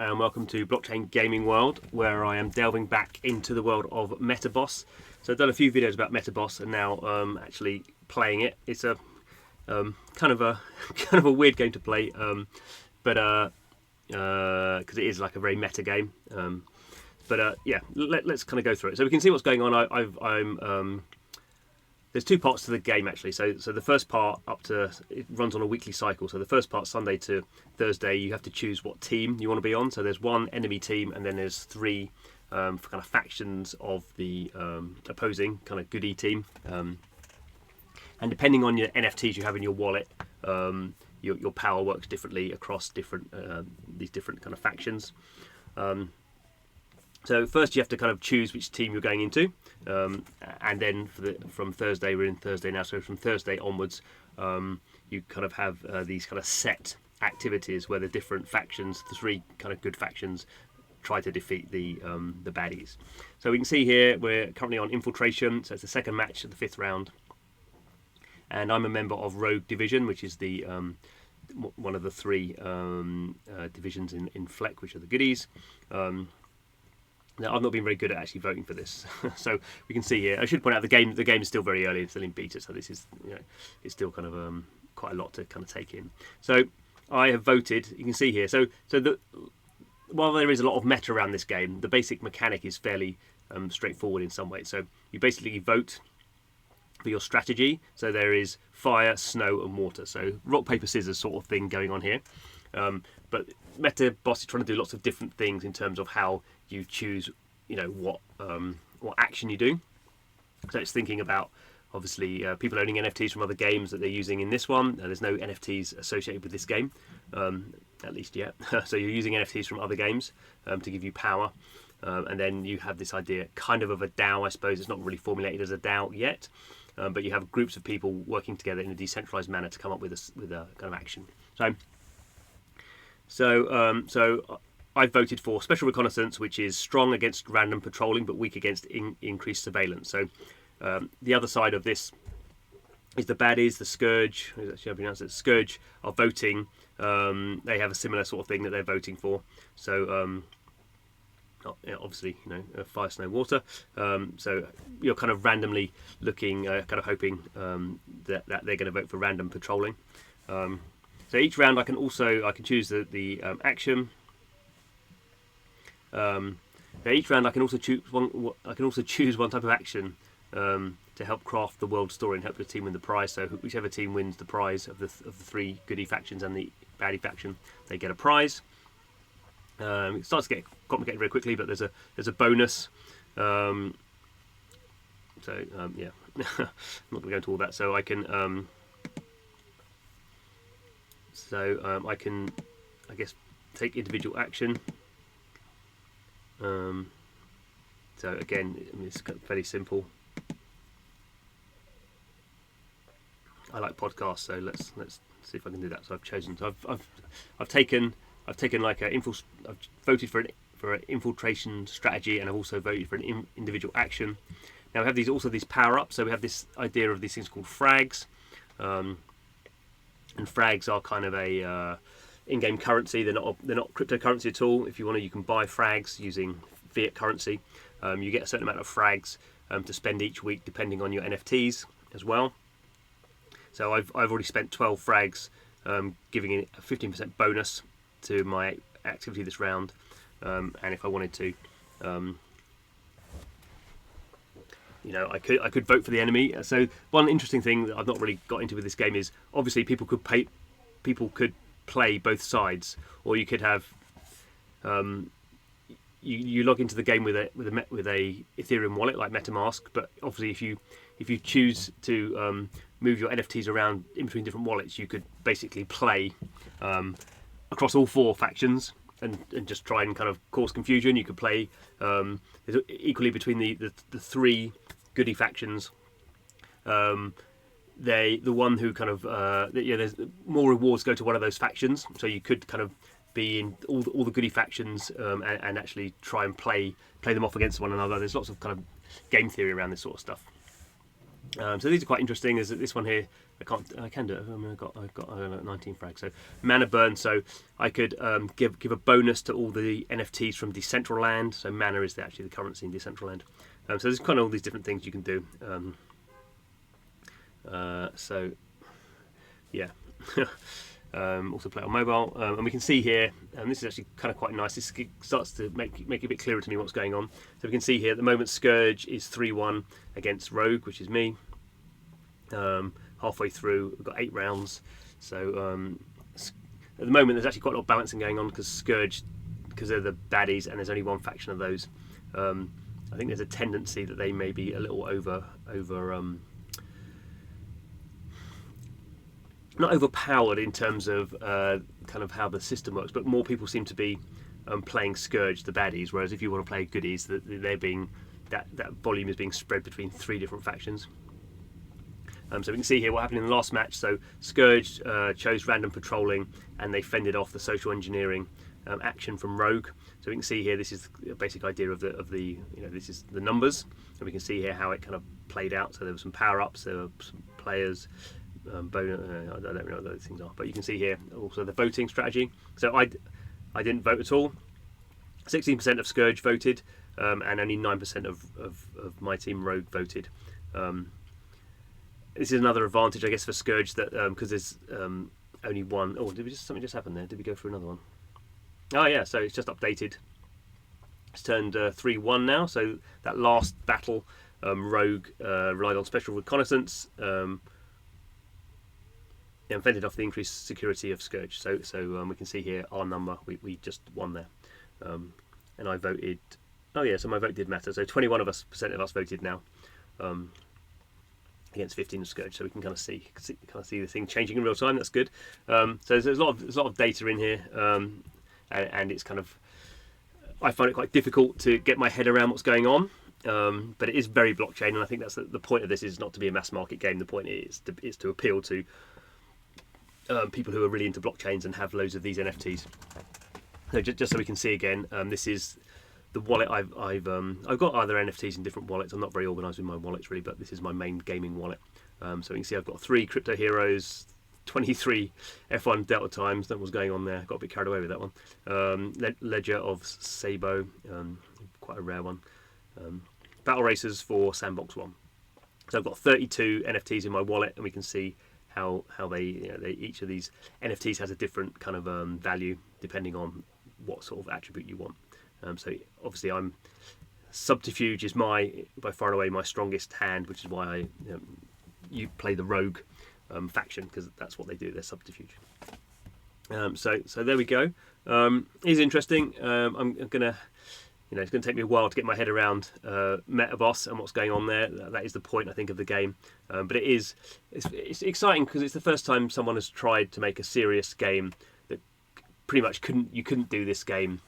and welcome to Blockchain Gaming World, where I am delving back into the world of Metaboss. So I've done a few videos about Metaboss and now actually playing it. It's a kind of a weird game to play, but because it is like a very meta game. Yeah, let's kind of go through it. So we can see what's going on. There's two parts to the game actually. So the first part it runs on a weekly cycle. So the first part, Sunday to Thursday, you have to choose what team you want to be on. So there's one enemy team, and then there's three kind of factions of the opposing kind of goodie team. And depending on your NFTs you have in your wallet, your power works differently across these different kind of factions. So first you have to kind of choose which team you're going into, and then from Thursday, we're in Thursday now, so from Thursday onwards you kind of have these kind of set activities where the different factions, the three kind of good factions, try to defeat the baddies. So we can see here we're currently on Infiltration, so it's the second match of the 5th round, and I'm a member of Rogue Division, which is the one of the three divisions in Fleck, which are the goodies. Now, I've not been very good at actually voting for this, so we can see here. I should point out the game is still very early; it's still in beta, so this is it's still kind of quite a lot to kind of take in. So I have voted. You can see here. While there is a lot of meta around this game, the basic mechanic is fairly straightforward in some ways. So you basically vote for your strategy. So there is fire, snow, and water. So rock, paper, scissors sort of thing going on here. But Metaboss is trying to do lots of different things in terms of how you choose, what action you do. So it's thinking about, obviously, people owning NFTs from other games that they're using in this one. There's no NFTs associated with this game, at least yet. So you're using NFTs from other games to give you power. And then you have this idea kind of a DAO, I suppose. It's not really formulated as a DAO yet. But you have groups of people working together in a decentralized manner to come up with a kind of action. So I voted for Special Reconnaissance, which is strong against random patrolling but weak against increased surveillance. So the other side of this is the baddies, the Scourge. Actually, I pronounce it Scourge. Are voting. They have a similar sort of thing that they're voting for. So obviously, fire, snow, water. So you're kind of randomly looking, kind of hoping that they're going to vote for random patrolling. So each round I can choose the action. Each round I can also choose one type of action to help craft the world story and help the team win the prize. So whichever team wins the prize of the three goodie factions and the baddie faction, they get a prize. It starts to get complicated very quickly, but there's a bonus. Yeah, I'm not going to go into all that. So I can I guess, take individual action. So again, it's fairly simple. I like podcasts, so let's see if I can do that. So I've chosen. So I've taken like I've voted for an infiltration strategy, and I've also voted for an individual action. Now we have these power ups. So we have this idea of these things called frags. And frags are kind of a in-game currency. They're not cryptocurrency at all. If you want to, you can buy frags using fiat currency. You get a certain amount of frags to spend each week, depending on your NFTs as well. So I've already spent 12 frags, giving it a 15% bonus to my activity this round. And if I wanted to, I could vote for the enemy. So one interesting thing that I've not really got into with this game is obviously people could play both sides, or you could have you log into the game with a Ethereum wallet like MetaMask. But obviously, if you choose to move your NFTs around in between different wallets, you could basically play across all four factions and just try and kind of cause confusion. You could play equally between the three goodie factions. The one who kind of there's more rewards go to one of those factions, so you could kind of be in all the goodie factions and actually try and play them off against one another. There's lots of kind of game theory around this sort of stuff. So these are quite interesting. There's this one here. I can do it. I mean, I've got 19 frags. So mana burn. So I could give a bonus to all the NFTs from Decentraland. So mana is actually the currency in Decentraland. So there's kind of all these different things you can do. So yeah. Also play on mobile, and we can see here, and this is actually kind of quite nice. This starts to make it a bit clearer to me what's going on. So we can see here at the moment Scourge is 3-1 against Rogue, which is me. Halfway through, we've got 8 rounds. So at the moment there's actually quite a lot of balancing going on because Scourge, because they're the baddies and there's only one faction of those. I think there's a tendency that they may be a little not overpowered in terms of kind of how the system works, but more people seem to be playing Scourge, the baddies, whereas if you want to play goodies, they're being that volume is being spread between 3 different factions. So we can see here what happened in the last match. So Scourge chose random patrolling, and they fended off the social engineering action from Rogue. So we can see here this is the basic idea of the this is the numbers, and we can see here how it kind of played out. So there were some power ups, there were some players. I don't know what those things are, but you can see here also the voting strategy. So I didn't vote at all. 16% of Scourge voted, and only 9% of my team Rogue voted. This is another advantage, I guess, for Scourge, that because there's only one. Oh, something just happened there? Did we go through another one? Oh yeah, so it's just updated. It's turned 3-1 now. So that last battle, Rogue relied on special reconnaissance. And fended off the increased security of Scourge. So we can see here our number. We just won there, and I voted. Oh yeah, so my vote did matter. So 21% of us voted now, against 15 of Scourge. So we can kind of see the thing changing in real time. That's good. So there's a lot of data in here, and it's kind of, I find it quite difficult to get my head around what's going on. But it is very blockchain, and I think that's the point of this is not to be a mass market game. The point is to appeal to people who are really into blockchains and have loads of these NFTs. So just so we can see again, this is the wallet I've got other NFTs in different wallets. I'm not very organised with my wallets really, but this is my main gaming wallet. So you can see I've got 3 crypto heroes, 23 F1 Delta times. That was going on there. Got a bit carried away with that one. Ledger of Sabo, quite a rare one. Battle Racers for Sandbox 1. So I've got 32 NFTs in my wallet, and we can see how they each of these NFTs has a different kind of value depending on what sort of attribute you want. So obviously Subterfuge is by far and away my strongest hand, which is why you play the Rogue faction, because that's what they do. They're Subterfuge. So there we go. It is interesting. I'm gonna. It's going to take me a while to get my head around Metaboss and what's going on there. That is the point, I think, of the game. But it's exciting because it's the first time someone has tried to make a serious game that pretty much you couldn't do this game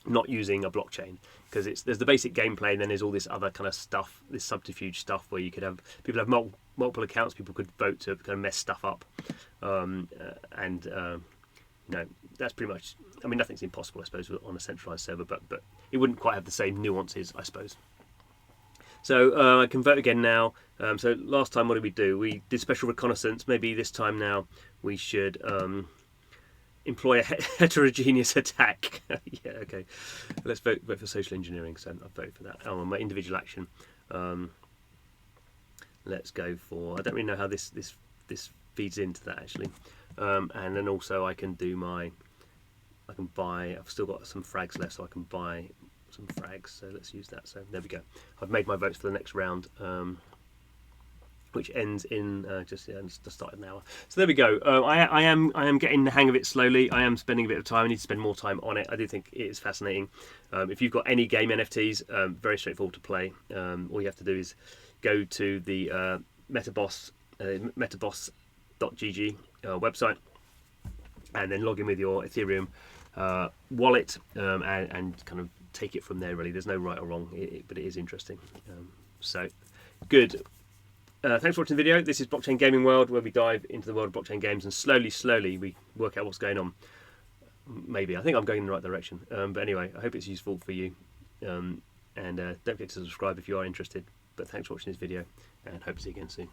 not using a blockchain, because there's the basic gameplay, and then there's all this other kind of stuff, this subterfuge stuff where you could have people have multiple accounts, people could vote to kind of mess stuff up, that's pretty much. I mean, nothing's impossible, I suppose, on a centralized server, but it wouldn't quite have the same nuances, I suppose. So I can vote again now. So last time, what did we do? We did special reconnaissance. Maybe this time now we should employ a heterogeneous attack. Yeah, okay. Let's vote for social engineering. So I've voted for that. Oh, my individual action. Let's go for. I don't really know how this feeds into that actually. And then also I can do I can buy. I've still got some frags left, so I can buy some frags. So let's use that. So there we go. I've made my votes for the next round, which ends in just the start of an hour. So there we go. I am getting the hang of it slowly. I am spending a bit of time. I need to spend more time on it. I do think it is fascinating. If you've got any game NFTs, very straightforward to play. All you have to do is go to the Metaboss Metaboss.gg website, and then log in with your Ethereum wallet and kind of take it from there. Really, there's no right or wrong, but it is interesting. So good. Thanks for watching the video. This is Blockchain Gaming World, where we dive into the world of blockchain games and slowly we work out what's going on. Maybe I think I'm going in the right direction. But anyway, I hope it's useful for you. And don't forget to subscribe if you are interested. But thanks for watching this video, and hope to see you again soon.